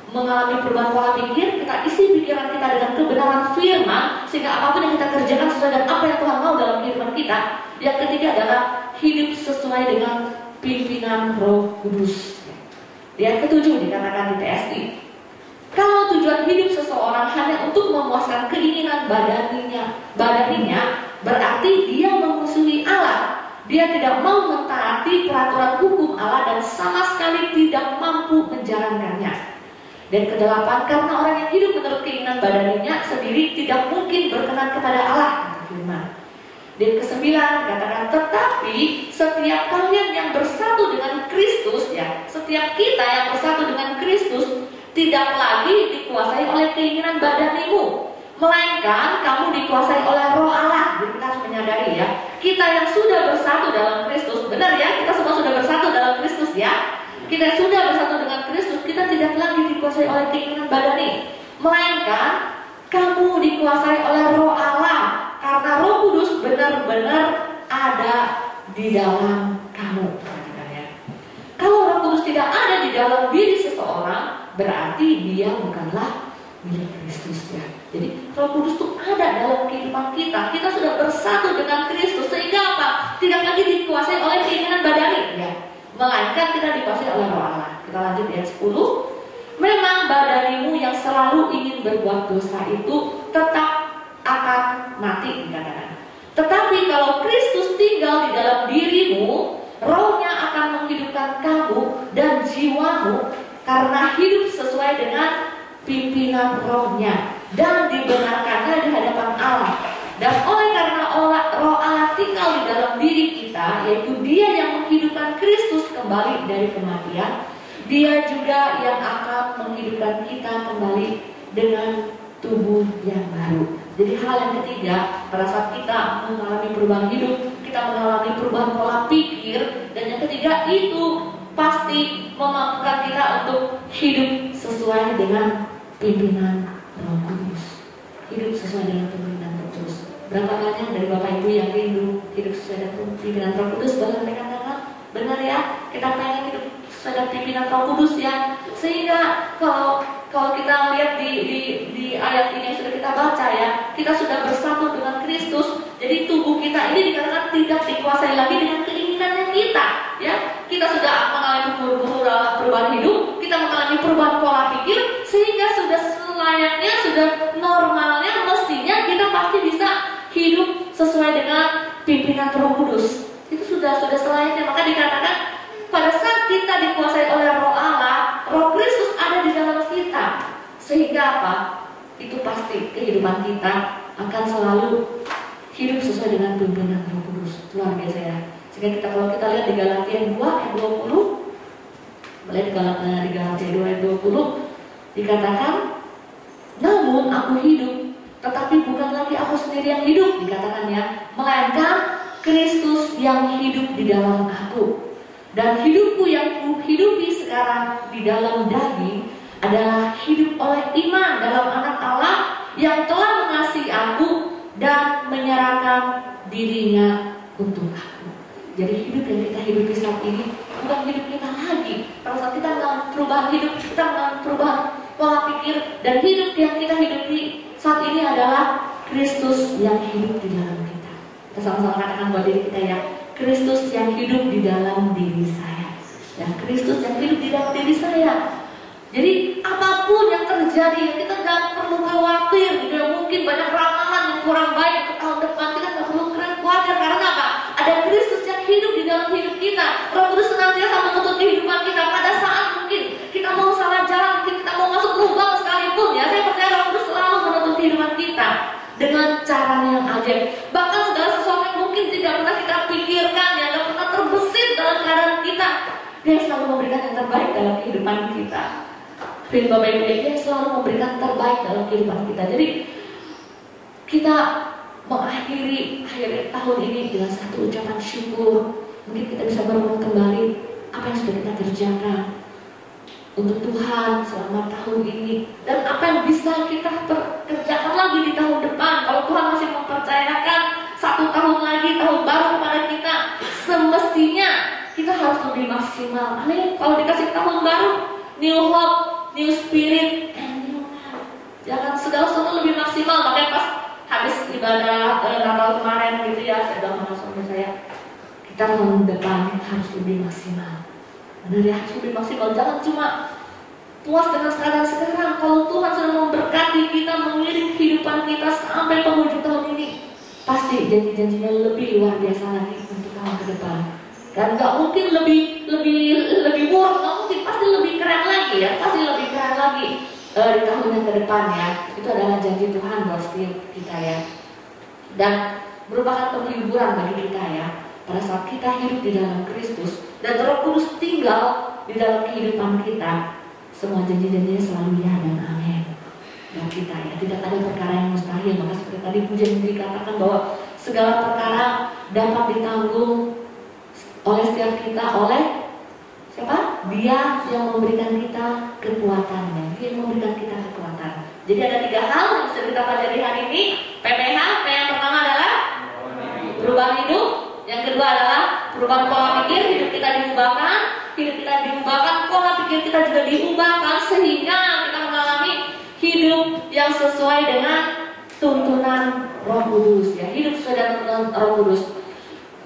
mengalami perubahan pola pikir, kita isi pikiran kita dengan kebenaran firman, sehingga apapun yang kita kerjakan sesuai dengan apa yang Tuhan mau dalam kehidupan kita. Yang ketiga adalah hidup sesuai dengan pimpinan Roh Kudus. Yang ketujuh dikatakan di TSI, kalau tujuan hidup seseorang hanya untuk memuaskan keinginan badaninya, berarti dia memusuhi Allah. Dia tidak mau mentaati peraturan hukum Allah dan sama sekali tidak mampu menjalankannya. Dan kedelapan, karena orang yang hidup menurut keinginan badaninya sendiri tidak mungkin berkenan kepada Allah, kata firman. Dan kesembilan dikatakan, tetapi setiap kalian yang bersatu dengan Kristus ya, setiap kita yang bersatu dengan Kristus tidak lagi dikuasai oleh keinginan badanimu, melainkan kamu dikuasai oleh Roh Allah. Jadi kita harus menyadari ya, kita yang sudah bersatu dalam Kristus, benar ya, kita semua sudah bersatu dalam Kristus ya. Kita sudah bersatu dengan Kristus, kita tidak lagi dikuasai oleh keinginan badani, melainkan kamu dikuasai oleh Roh Allah, karena Roh Kudus benar-benar ada di dalam kamu. Kalau Roh Kudus tidak ada di dalam diri seseorang, berarti dia bukanlah milik Kristus ya. Jadi Roh Kudus itu ada dalam kehidupan kita. Kita sudah bersatu dengan Kristus, sehingga apa? Tidak lagi dikuasai oleh keinginan badani ya, melainkan kita dikuasai oleh Roh Allah. Kita lanjut ayat 10. Memang badanimu yang selalu ingin berbuat dosa itu tetap akan mati dikatakan. Tetapi kalau Kristus tinggal di dalam dirimu, Rohnya akan menghidupkan kamu dan jiwamu, karena hidup sesuai dengan pimpinan Rohnya dan dibenarkannya di hadapan Allah. Dan oleh karena Roh Allah tinggal di dalam diri kita, yaitu Dia yang menghidupkan Kristus kembali dari kematian, Dia juga yang akan menghidupkan kita kembali dengan tubuh yang baru. Jadi hal yang ketiga, pada saat kita mengalami perubahan hidup, kita mengalami perubahan pola pikir, dan yang ketiga itu pasti memampukan kita untuk hidup sesuai dengan pimpinan Roh Kudus. Hidup sesuai dengan pimpinan Berapa banyak dari Bapak Ibu yang rindu hidup sesuai dengan pimpinan Roh Kudus? Boleh mereka katakan, benar ya, kita pengen hidup sesuai dengan pimpinan Roh Kudus ya. Sehingga kalau kita lihat di ayat ini yang sudah kita baca ya, kita sudah bersatu dengan Kristus. Jadi tubuh kita ini dikatakan tidak dikuasai lagi dengan keinginannya kita ya. Kita sudah mengalami perubahan hidup, kita mengalami perubahan pola pikir, sehingga sudah selayaknya, sudah normalnya, mestinya kita pasti bisa hidup sesuai dengan pimpinan Roh Kudus. Itu sudah selayaknya. Maka dikatakan pada saat kita dikuasai oleh Roh Allah, Roh Kristus ada di dalam kita. Sehingga apa? Itu pasti kehidupan kita akan selalu hidup sesuai dengan pimpinan Roh Kudus. Luar biasa ya. Sehingga kalau kita lihat di Galatia 2 ayat 20, mulai di Galatia 2 ayat 20 dikatakan, namun aku hidup, tetapi bukan lagi aku sendiri yang hidup, dikatakan ya, melainkan Kristus yang hidup di dalam aku. Dan hidupku yang kuhidupi sekarang di dalam daging adalah hidup oleh iman dalam Anak Allah yang telah mengasihi aku dan menyerahkan dirinya untuk aku. Jadi hidup yang kita hidupi saat ini bukan hidup kita lagi. Pada saat kita mengalami perubahan hidup, kita mengalami perubahan pola pikir, dan hidup yang kita hidupi saat ini adalah Kristus yang hidup di dalam kita. Kita sama-sama katakan buat diri kita ya, Kristus yang hidup di dalam diri saya. Ya, Kristus yang hidup di dalam diri saya. Jadi apapun yang terjadi, kita tidak perlu khawatir gitu ya. Mungkin banyak ramalan yang kurang baik untuk tahun depan, kita tidak perlu khawatir. Karena apa? Ada Kristus yang hidup di dalam hidup kita. Roh Kudus senantiasa menuntut kehidupan kita. Pada saat mungkin kita mau salah jalan, mungkin kita mau masuk lubang sekalipun ya, saya percaya Roh Kudus selalu menuntut kehidupan kita dengan cara yang ajaib. Bahkan segala sesuatu yang mungkin tidak pernah kita pikirkan, yang tidak pernah terbesit dalam keadaan kita, Dia selalu memberikan yang terbaik dalam kehidupan kita. Firman Bapak Ibu, Dia selalu memberikan terbaik dalam kehidupan kita. Jadi kita mengakhiri akhir tahun ini dengan satu ucapan syukur. Mungkin kita bisa merenung kembali apa yang sudah kita kerjakan untuk Tuhan selama tahun ini, dan apa yang bisa kita kerjakan lagi di tahun depan. Kalau Tuhan masih mempercayakan satu tahun lagi, tahun baru kepada kita, semestinya kita harus lebih maksimal. Amin. Kalau dikasih tahun baru, new hope, new spirit, and new life. Jangan segala sesuatu lebih maksimal. Makanya pas habis ibadah Natal kemarin gitu ya, saya bilang sama suami saya, kita tahun depan harus lebih maksimal. Benar ya, harus lebih maksimal. Jangan cuma puas dengan sekarang. Kalau Tuhan sudah memberkati kita, mengirim kehidupan kita sampai penghujung tahun ini, pasti janji-janjinya lebih luar biasa lagi untuk tahun ke depan. Dan nggak mungkin lebih buruk, nggak mungkin, pasti lebih keren lagi ya, pasti lebih keren lagi di tahun yang ke depan ya. Itu adalah janji Tuhan buat setiap kita ya. Dan merupakan penghiburan bagi kita ya. Pada saat kita hidup di dalam Kristus dan Roh Kudus tinggal di dalam kehidupan kita, semua janji-janjinya selalu ya dan amin buat kita ya. Tidak ada perkara yang mustahil. Maka seperti tadi pujian dikatakan bahwa segala perkara dapat ditanggung oleh setiap kita, oleh siapa? Dia yang memberikan kita kekuatannya. Dia yang memberikan kita kekuatan. Jadi ada 3 hal yang bisa kita pelajari hari ini. PPH, yang pertama adalah perubahan hidup. Yang kedua adalah perubahan pola pikir. Hidup kita diubahkan, pola pikir kita juga diubahkan, sehingga kita mengalami hidup yang sesuai dengan tuntunan Roh Kudus ya. Hidup sesuai dengan tuntunan Roh Kudus.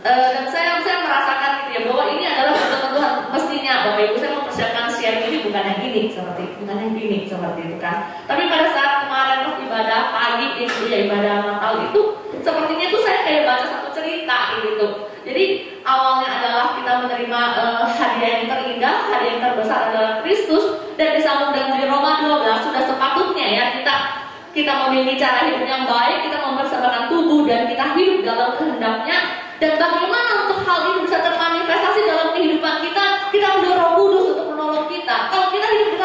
Dan saya merasakan gitu ya, bahwa ini adalah kebutuhan mestinya Bapak Ibu. Saya mempersiapkan siang ini bukan yang gini seperti itu kan. Tapi pada saat kemarin pas ibadah pagi itu ya, ibadah Natal itu, sepertinya itu saya kayak baca satu cerita gitu. Jadi awalnya adalah kita menerima hadiah yang terindah, hadiah yang terbesar adalah Kristus, dan disambung dengan di Roma 12 sudah sepatutnya ya kita memiliki cara hidup yang baik, kita mempersembahkan tubuh dan kita hidup dalam kehendaknya. Dan bagaimana untuk hal ini bisa termanifestasi dalam kehidupan kita? Kita perlu Roh Kudus untuk menolong kita. Kalau kita hidup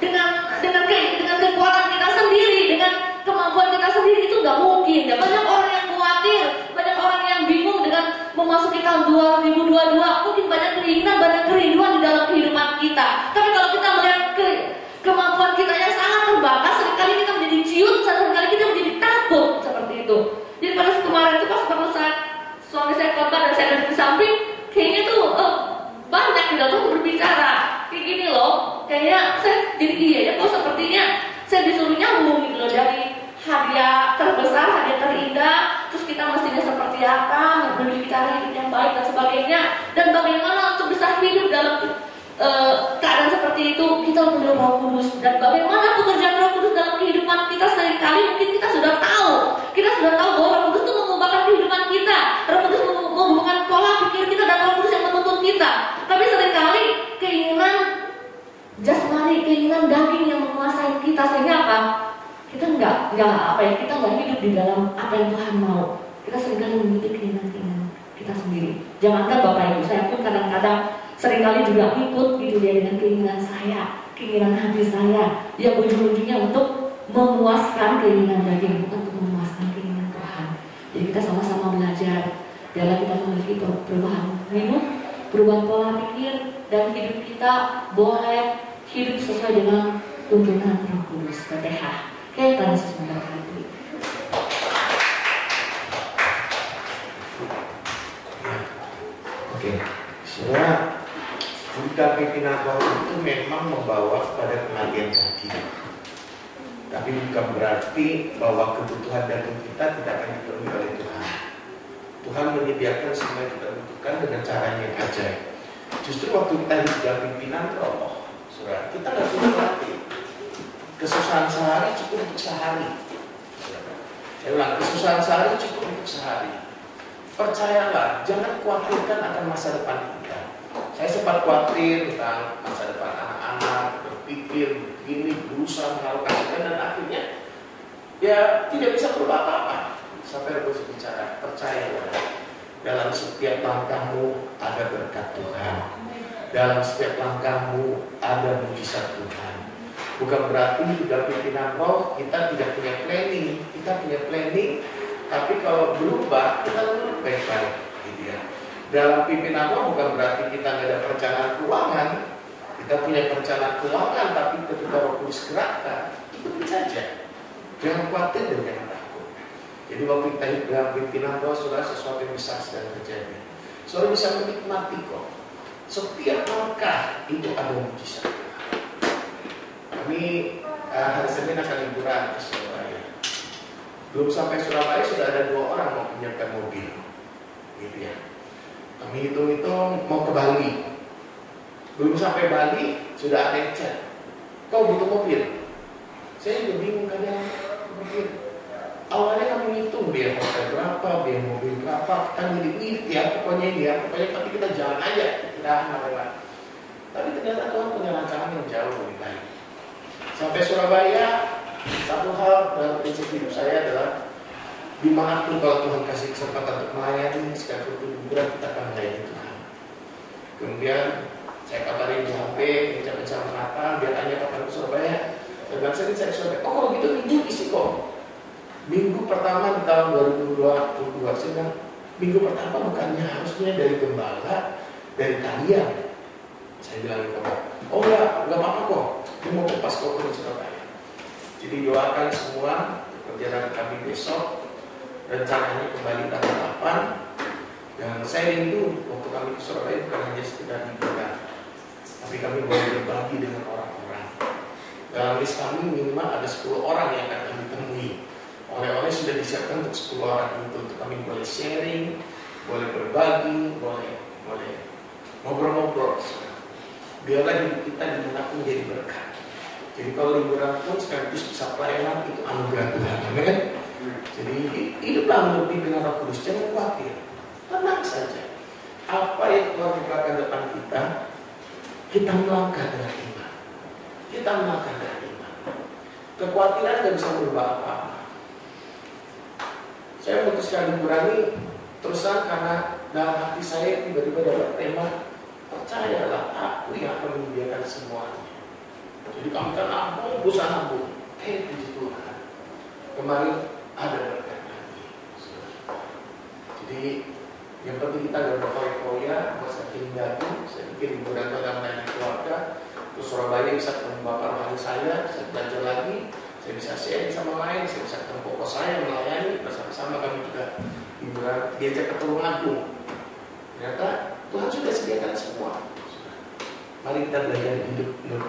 dengan kekuatan kita sendiri, dengan kemampuan kita sendiri, itu nggak mungkin. Dan banyak orang yang khawatir, banyak orang yang bingung dengan memasuki tahun 2022. Mungkin banyak keinginan, banyak kerinduan di dalam kehidupan kita. Tapi kalau kita melihat kemampuan kita yang sangat terbatas, seringkali kita menjadi ciut, seringkali kita menjadi takut seperti itu. Jadi pada sebagainya. Dan bagaimana untuk bisa hidup dalam keadaan seperti itu, kita perlu Roh Kudus. Dan bagaimana pekerjaan Roh Kudus dalam kehidupan kita, seringkali mungkin kita sudah tahu bahwa Roh Kudus itu mengubahkan kehidupan kita, Roh Kudus mengubahkan pola pikir kita, dan Roh Kudus yang menuntun kita. Tapi seringkali keinginan jasmani, keinginan daging yang menguasai kita, sehingga apa? Kita nggak hidup di dalam apa yang Tuhan mau. Kita seringkali mengikuti keinginan kita sendiri. Jangankan Bapak Ibu, saya pun kadang-kadang seringkali juga ikut gitu ya, dengan keinginan saya, keinginan hati saya, yang ujung-ujungnya untuk memuaskan keinginan daging, bukan untuk memuaskan keinginan Tuhan. Jadi kita sama-sama belajar dalam kita memiliki perubahan hidup, perubahan pola pikir, dan hidup kita boleh hidup sesuai dengan tuntunan Roh Kudus, PTH. Oke, Tuhan Yesus memberkati. Oke, sebenarnya buta pimpinan roh itu memang membawa pada kematian hati. Tapi bukan berarti bahwa kebutuhan daging kita tidak akan dipenuhi oleh Tuhan. Tuhan menyediakan semua yang kita butuhkan dengan caranya yang ajaib. Justru waktu kita hidup dalam pimpinan roh, saudara, kita nggak perlu mati. Kesusahan sehari cukup untuk sehari. Saya ulang, kesusahan sehari cukup untuk sehari. Percayalah, jangan khawatirkan akan masa depan kita. Saya sempat khawatir tentang masa depan anak-anak, berpikir begini, berusaha mengalokasikan, dan akhirnya ya tidak bisa berubah apa-apa. Sampai harus bicara, percayalah, dalam setiap langkahmu ada berkat Tuhan. Dalam setiap langkahmu ada mujizat Tuhan. Bukan berarti dalam pimpinan roh kita tidak punya planning. Kita punya planning, tapi kalau berubah kita lalu baik-baik, gitu ya. Dalam pimpinan roh bukan berarti kita nggak ada perencanaan keuangan. Kita punya perencanaan keuangan, tapi ketika Roh Kudus gerakkan, ikutin saja. Jangan khawatir dan jangan takut. Jadi waktu kita hidup dalam pimpinan roh, saudara, sesuatu yang besar sedang terjadi. Saudara bisa menikmati kok. Setiap langkah itu ada mujizat. Kami hari Senin akan liburan ke Surabaya. Belum sampai Surabaya sudah ada 2 orang mau pinjamkan mobil, gitu ya. Kami hitung-hitung mau ke Bali. Belum sampai Bali sudah ada yang chat, kau butuh mobil. Saya juga bingung kadang mobil. Awalnya kami hitung biaya hotel berapa, biaya mobil berapa, kan jadi ya pokoknya ini ya, pokoknya tapi kita jalan aja, kita lewat. Tapi ternyata Tuhan punya rancangan yang jauh lebih baik. Sampai Surabaya, satu hal dalam prinsip hidup saya adalah dimanapun kalau Tuhan kasih kesempatan untuk melayani, sekalipun liburan kita akan melayani Tuhan. Kemudian saya kabarin di HP, ngucapin selamat Natal, dia tanya kapan ke Surabaya. Dan saya Surabaya, oh kalau gitu minggu isi kok. Minggu pertama di tahun 2022, saya bilang, minggu pertama bukannya harusnya dari gembala, dari kalian. Saya bilang gitu, oh enggak apa-apa kok, dia mau pas kok ke Surabaya. Jadi doakan semua perjalanan kami besok, rencananya kembali tanggal 8. Dan saya rindu waktu kami ke Surabaya bukan hanya sekedar liburan, tapi kami boleh berbagi dengan orang-orang. Dalam list kami minimal ada 10 orang yang akan kami temui. Oleh-oleh sudah disiapkan untuk 10 orang itu, untuk kami boleh sharing, boleh berbagi, boleh ngobrol-ngobrol. Biarlah hidup kita dimanapun jadi berkat. Jadi kalau liburan pun sekaligus bisa pelayanan, itu anugerah Tuhan, amin. Jadi hiduplah menurut pimpinan Roh Kudus, jangan khawatir, tenang saja. Apa yang Tuhan bukakan depan kita, kita melangkah dengan iman. Kita melangkah dengan iman. Kekhawatiran tidak bisa berubah apa-apa. Saya memutuskan liburan ini terus karena dalam hati saya tiba-tiba dapat tema, percayalah aku yang akan menyediakan semuanya. Jadi kamu kan nabung, bisa nabung. Puji Tuhan. Kemarin ada berkat lagi. Jadi yang penting kita ada berfoya-foya, masa tinggal. Saya pikir liburan pada melayani keluarga. Terus Surabaya bisa ketemu bapak rohani saya belajar lagi. Saya bisa share sama lain, saya bisa ketemu pokok saya melayani. Bersama-sama kami juga liburan, diajak ke Tulung Agung. Ternyata Tuhan sudah sediakan semua. Mari kita belajar hidup menurut